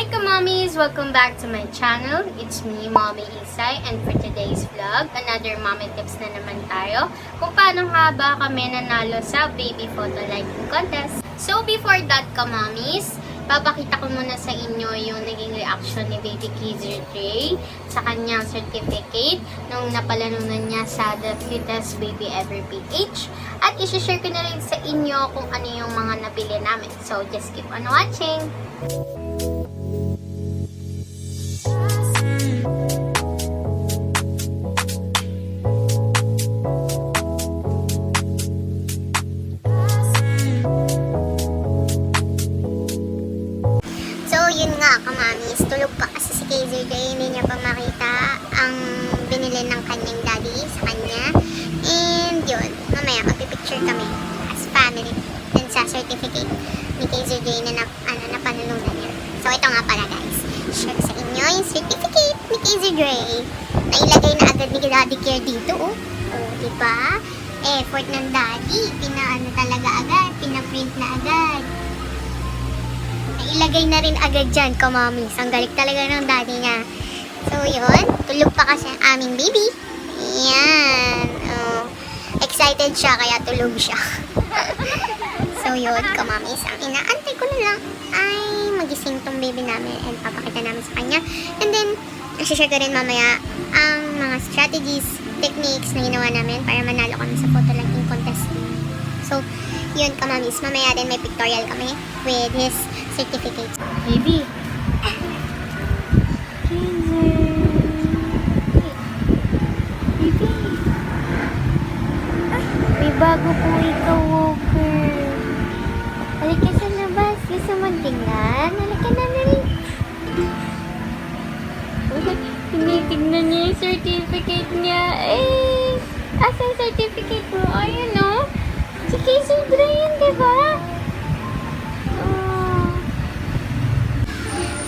Hi ka-mommies! Welcome back to my channel. It's me, Mommy Isay, and for today's vlog, another mommy tips na naman tayo kung paano nga ba kami nanalo sa baby photo liking contest. So before that ka-mommies, papakita ko muna sa inyo yung naging reaction ni Baby Kaiser J sa kanyang certificate nung napalanunan niya sa The Cutest Baby Ever PH. At isi-share ko na rin sa inyo kung ano yung mga napili namin. So just keep on watching! Yun nga, kamamis, tulog pa kasi si Kaiser J, hindi niya pa makita ang binili ng kanyang daddy sa kanya. And yun, mamaya magpipicture kami as family dun sa certificate ni Kaiser J na napanalunan niya. So ito nga pala guys, share sa inyo yung certificate ni Kaiser J. Nailagay na agad ni Daddy Care dito, oh. Oh, diba? Effort ng daddy, pinaano talaga agad, pinaprint na agad. Ilagay na rin agad dyan, kamamis. Ang galing talaga ng daddy niya. So, yun. Tulog pa kasi ang aming baby. Yan. Oh. Excited siya, kaya tulog siya. So, yun, kamamis. Ang inaantay ko na lang ay magising tong baby namin and papakita namin sa kanya. And then, share ko rin mamaya ang mga strategies, techniques na ginawa namin para manalo kami sa photo liking contest. So, yun, kamamis. Mamaya din may pictorial kami with his certificate. Baby. Baby. May bago po ikaw, Walker. Halika sa labas. Gusto mo tingnan? Halika na rin. Tinitignan niya yung certificate niya. Asa yung certificate mo? Ayun, no? Si Kaiser J yun, diba?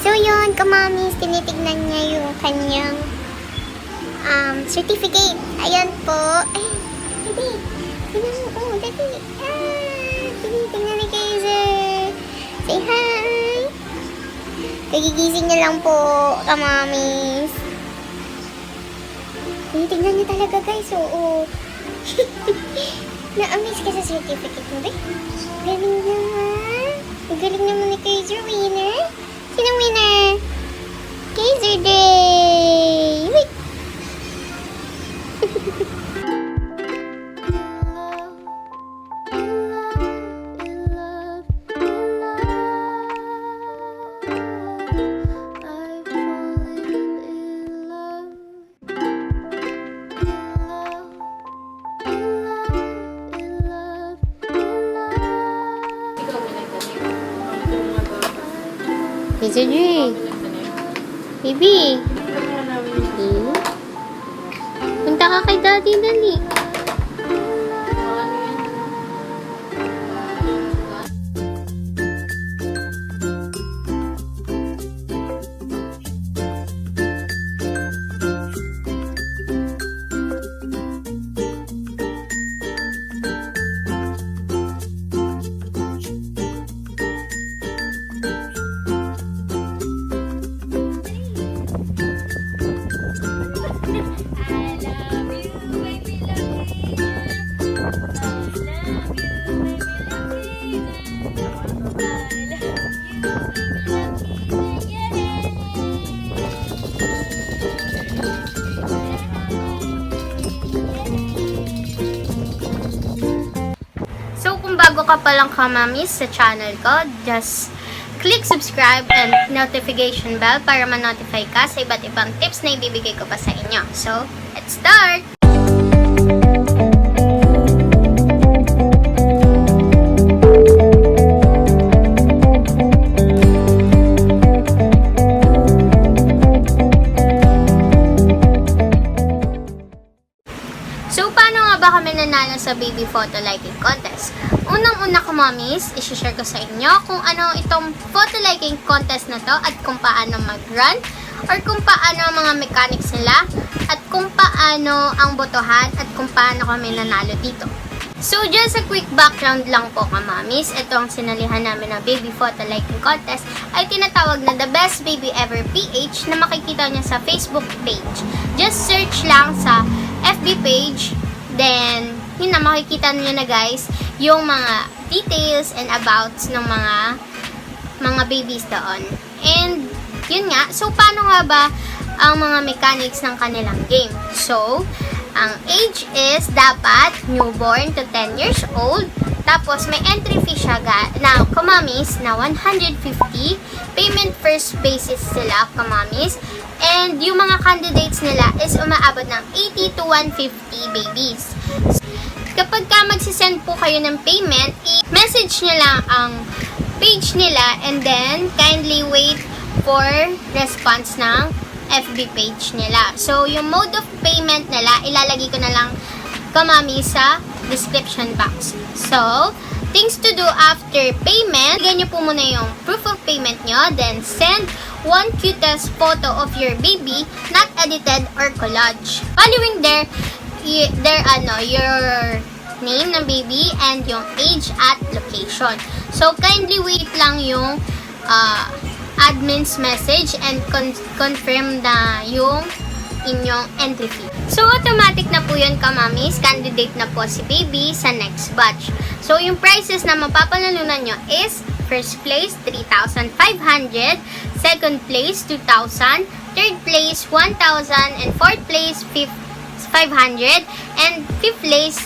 So yun, kamamis, tinitignan niya yung kanyang certificate. Ayan po. Ay, dali. Tignan mo. Oh, dali. Tinitignan ni Kaiser. Say hi. Kagigising niya lang po, kamamis. Tinitignan niya talaga, guys. Oo. Na-amaze ka sa certificate mo, ba? Galing naman. Galing naman ni Kaiser, winner. Sino winner? Kaiser J! Wait! Kaiser J! Baby! Punta ka kay daddy, dali. Bago ka pa lang kamamis sa channel ko, just click subscribe and notification bell para ma-notify ka sa iba't ibang tips na ibibigay ko pa sa inyo. So, let's start! So, paano nga ba kami nanalo sa baby photo liking contest? Unang-una ko, mommies, isi-share ko sa inyo kung ano itong photo liking contest na to at kung paano mag-run or kung paano ang mga mechanics nila at kung paano ang botohan at kung paano kami nanalo dito. So, just a quick background lang po, kamamis. Ito ang sinalihan namin na baby photo liking contest ay tinatawag na The Best Baby Ever PH na makikita niya sa Facebook page. Just search lang sa FB page, then yun na, makikita niyo na guys yung mga details and abouts ng mga babies doon. And yun nga, so paano nga ba ang mga mechanics ng kanilang game? So, ang age is dapat newborn to 10 years old. Tapos may entry fee siya na kamamis na 150. Payment first basis sila, kamamis. And yung mga candidates nila is umaabot ng 80 to 150 babies. Kapag ka magsisend po kayo ng payment, i-message nyo lang ang page nila and then kindly wait for response ng FB page nila. So, yung mode of payment nila, ilalagay ko na lang, kamami, sa description box. So, things to do after payment, bigyan nyo po muna yung proof of payment nyo, then send one cutest photo of your baby, not edited or collage. Following your name ng baby and yung age at location. So, kindly wait lang yung admin's message and confirm na yung inyong entry fee. So, automatic na po yun, kamamis. Candidate na po si baby sa next batch. So, yung prices na mapapanalunan nyo is first place, 3,500, second place, 2,000, third place, 1,000, and fourth place, 500, and fifth place,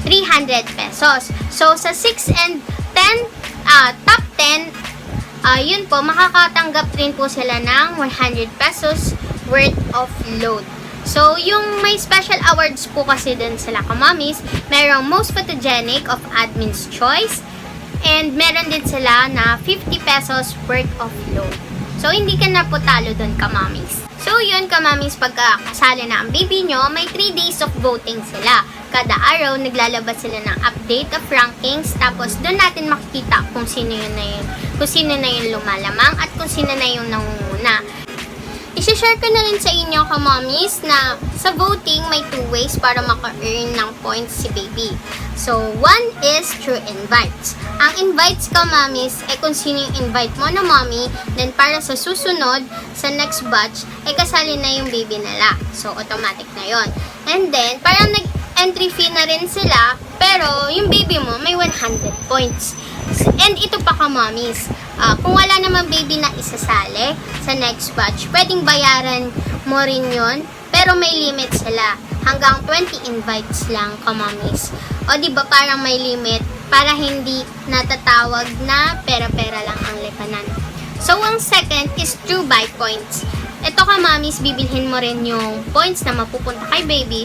300 pesos. So, sa 6 and 10, top 10, yun po, makakatanggap rin po sila ng 100 pesos worth of load. So, yung may special awards po kasi dun sila, kamamis, merong most photogenic of admin's choice, and meron din sila na 50 pesos worth of load. So, hindi ka na po talo dun, kamamis. So, yun, kamamis, pagka kasali na ang baby nyo, may 3 days of voting sila. Kada araw, naglalabas sila ng update of rankings, tapos doon natin makikita kung sino na yung lumalamang at kung sino na yung nangunguna. I-share ko na rin sa inyo, kamamis, na sa voting may 2 ways para maka-earn ng points si baby. So, one is through invites. Ang invites, kamamis, ay kung sino yung invite mo na mommy, then para sa susunod, sa next batch, ay kasali na yung baby nila. So, automatic na yon. And then, parang entry fee na rin sila, pero yung baby mo may 100 points. And ito pa, kamamis, kung wala naman baby na isasali sa next batch, pwedeng bayaran mo rin yun, pero may limit sila. Hanggang 20 invites lang, kamamis. O diba parang may limit para hindi natatawag na pera-pera lang ang lipanan. So, ang second is true buy points. Ito, kamamis, bibilhin mo rin yung points na mapupunta kay baby,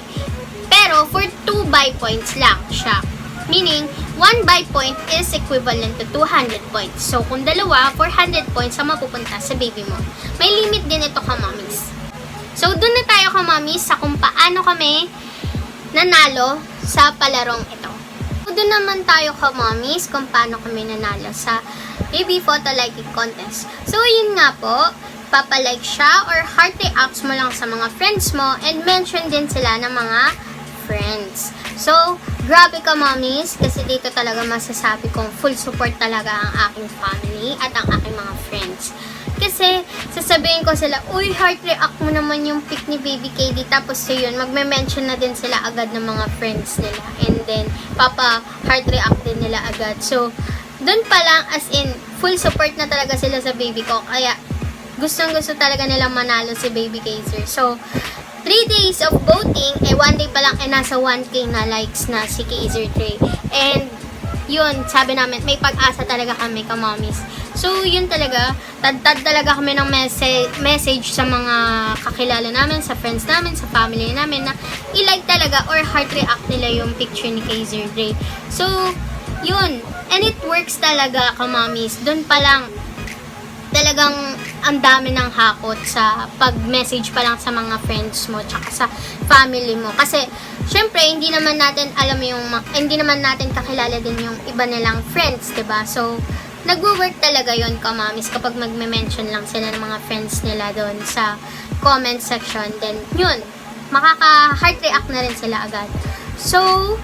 pero for 2 buy points lang siya. Meaning, 1 buy point is equivalent to 200 points. So, kung dalawa, 400 points ang mapupunta sa baby mo. May limit din ito, kamamis. So, dun na tayo, kamamis, sa kung paano kami nanalo sa palarong ito. So, dun naman tayo, kamamis, kung paano kami nanalo sa baby photo liking contest. So, yun nga po, papalike siya or heart reacts mo lang sa mga friends mo and mention din sila ng mga friends. So, grabe, kamamis, kasi dito talaga masasabi kong full support talaga ang aking family at ang aking mga friends. Kasi, sasabihin ko sila, uy, heart react mo naman yung pic ni Baby KD. Tapos yun, magme-mention na din sila agad ng mga friends nila. And then, heart react din nila agad. So, dun pa lang, as in, full support na talaga sila sa baby ko. Kaya, gustong-gusto talaga nilang manalo si Baby Kaiser. So, 3 days of voting, 1 day pa lang, nasa 1K na likes na si Kaiser Trey. And, yun, sabi namin, may pag-asa talaga kami, kamamis. So, yun talaga, tad talaga kami ng message sa mga kakilala namin, sa friends namin, sa family namin, na i-like talaga or heart react nila yung picture ni Kaiser Trey. So, yun. And it works talaga, kamamis. Doon pa lang, talagang ang dami ng hakot sa pag-message pa lang sa mga friends mo tsaka sa family mo. Kasi, syempre, hindi naman natin alam hindi naman natin kakilala din yung iba nilang friends, diba? So, nagwo-work talaga yon, kamamis, kapag magme-mention lang sila ng mga friends nila doon sa comment section. Then, yun, makaka-heart react na rin sila agad. So,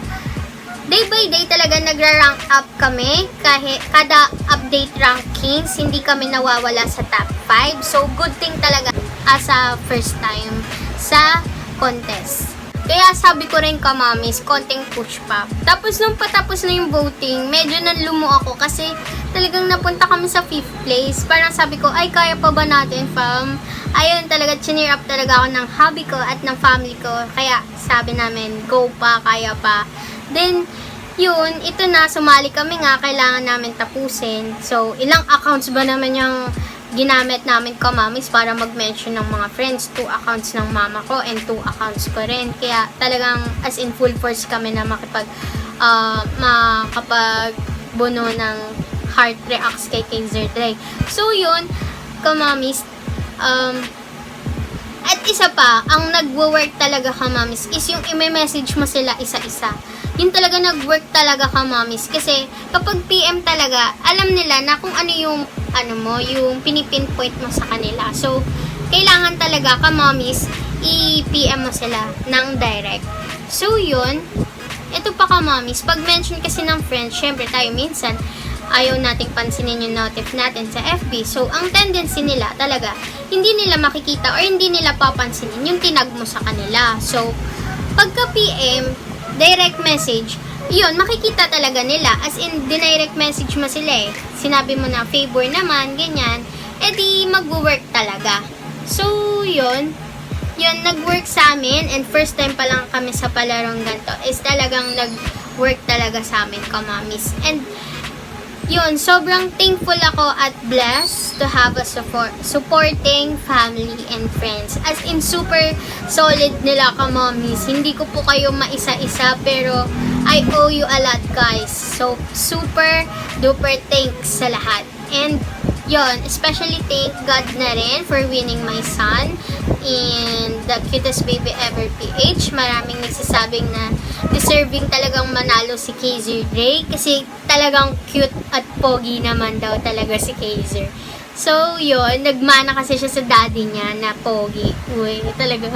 day by day talaga nagra-rank up kami. Kahit kada update rankings, hindi kami nawawala sa top 5. So, good thing talaga as a first time sa contest. Kaya sabi ko rin kamamis, konting push pa. Tapos nung patapos na yung voting, medyo nanlumo ako kasi talagang napunta kami sa 5th place. Parang sabi ko, ay kaya pa ba natin fam? Ayun talaga, chineer up talaga ako ng hobby ko at ng family ko. Kaya sabi namin, go pa, kaya pa. Then, yun, ito na, sumali kami nga, kailangan namin tapusin. So, ilang accounts ba naman yung ginamit namin kamamis para mag-mention ng mga friends? 2 accounts ng mama ko and 2 accounts ko rin. Kaya talagang as in full force kami na makapagbuno ng heart reacts kay Kaiser Drake. So yun, kamamis, at isa pa, ang nagwo-work talaga kamamis is yung i-message mo sila isa-isa. Yun talaga nag-work talaga kamamis. Kasi kapag PM talaga, alam nila na kung ano yung yung pinipinpoint mo sa kanila. So, kailangan talaga kamamis, i-PM mo sila ng direct. So, yun. Ito pa kamamis, pag mention kasi ng friends, syempre tayo minsan, ayaw nating pansinin yung notif natin sa FB. So, ang tendency nila talaga, hindi nila makikita or hindi nila papansinin yung tinag mo sa kanila. So, pagka PM, direct message, yun, makikita talaga nila. As in, dinirect message mo sila eh. Sinabi mo na favor naman, ganyan. Eh di, mag-work talaga. So, yun. Yun, nag-work sa amin. And first time pa lang kami sa palarong ganito is talagang nag-work talaga sa amin, kamamis. And, yun, sobrang thankful ako at blessed to have a supporting family and friends. As in, super solid nila kamamis. Hindi ko po kayo maisa-isa, pero I owe you a lot, guys. So, super duper thanks sa lahat. And, yun, especially thank God na rin for winning my son in the cutest baby ever PH. Maraming nagsasabing na deserving talagang manalo si Kaiser Drake kasi talagang cute at pogi naman daw talaga si Kaiser. So, yun, nagmana kasi siya sa daddy niya na pogi. Uy, talaga.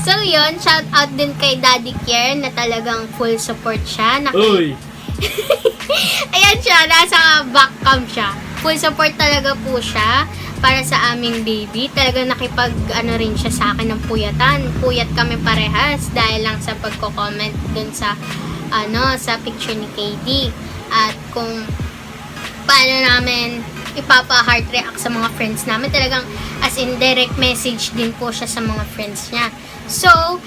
So, yun, shout out din kay Daddy Kier na talagang full support siya. Uy! Ayan siya, nasa back cam siya. Full support talaga po siya para sa aming baby. Talagang rin siya sa akin ng puyatan. Puyat kami parehas dahil lang sa pagko-comment dun sa sa picture ni KD. At kung paano namin ipapa-heart react sa mga friends namin. Talagang as in direct message din po siya sa mga friends niya. So,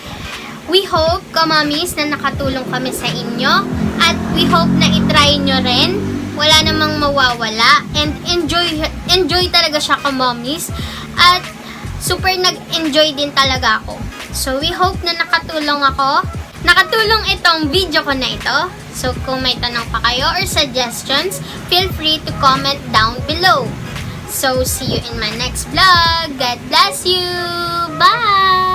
we hope, kamamis, na nakatulong kami sa inyo. At we hope na itry nyo rin. Wala namang mawawala. And enjoy talaga siya, kamamis. At super nag-enjoy din talaga ako. So, we hope na nakatulong ako. Nakatulong itong video ko na ito. So, kung may tanong pa kayo or suggestions, feel free to comment down below. So, see you in my next vlog. God bless you. Bye!